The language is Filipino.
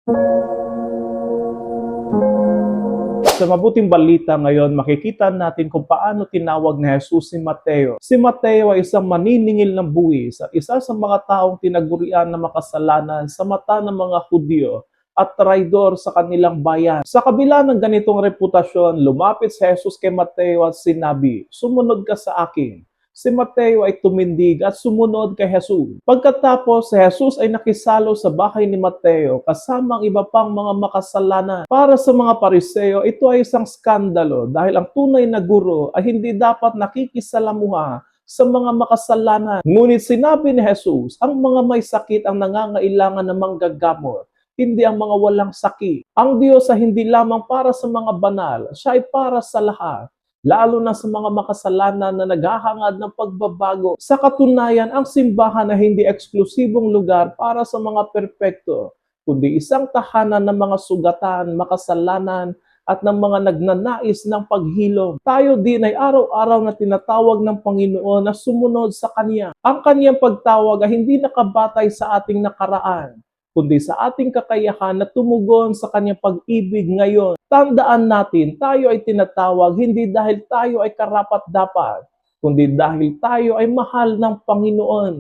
Sa mabuting balita ngayon, makikita natin kung paano tinawag ni Jesus si Mateo. Si Mateo ay isang maniningil ng buwis at isa sa mga taong tinagurian na makasalanan sa mata ng mga Hudyo at traidor sa kanilang bayan. Sa kabila ng ganitong reputasyon, lumapit si Jesus kay Mateo at sinabi, "Sumunod ka sa akin." Si Mateo ay tumindig at sumunod kay Jesus. Pagkatapos, si Jesus ay nakisalo sa bahay ni Mateo kasama ang iba pang mga makasalanan. Para sa mga Pariseo, ito ay isang skandalo dahil ang tunay na guro ay hindi dapat nakikisalamuha sa mga makasalanan. Ngunit sinabi ni Jesus, ang mga may sakit ang nangangailangan ng manggagamot, hindi ang mga walang sakit. Ang Diyos ay hindi lamang para sa mga banal, siya ay para sa lahat, lalo na sa mga makasalanan na naghahangad ng pagbabago. Sa katunayan, ang simbahan ay hindi eksklusibong lugar para sa mga perpekto, kundi isang tahanan ng mga sugatan, makasalanan, at ng mga nagnanais ng paghilom. Tayo din ay araw-araw na tinatawag ng Panginoon na sumunod sa Kanya. Ang Kanyang pagtawag ay hindi nakabatay sa ating nakaraan, kundi sa ating kakayahan na tumugon sa Kanyang pag-ibig ngayon. Tandaan natin, tayo ay tinatawag hindi dahil tayo ay karapat-dapat, kundi dahil tayo ay mahal ng Panginoon.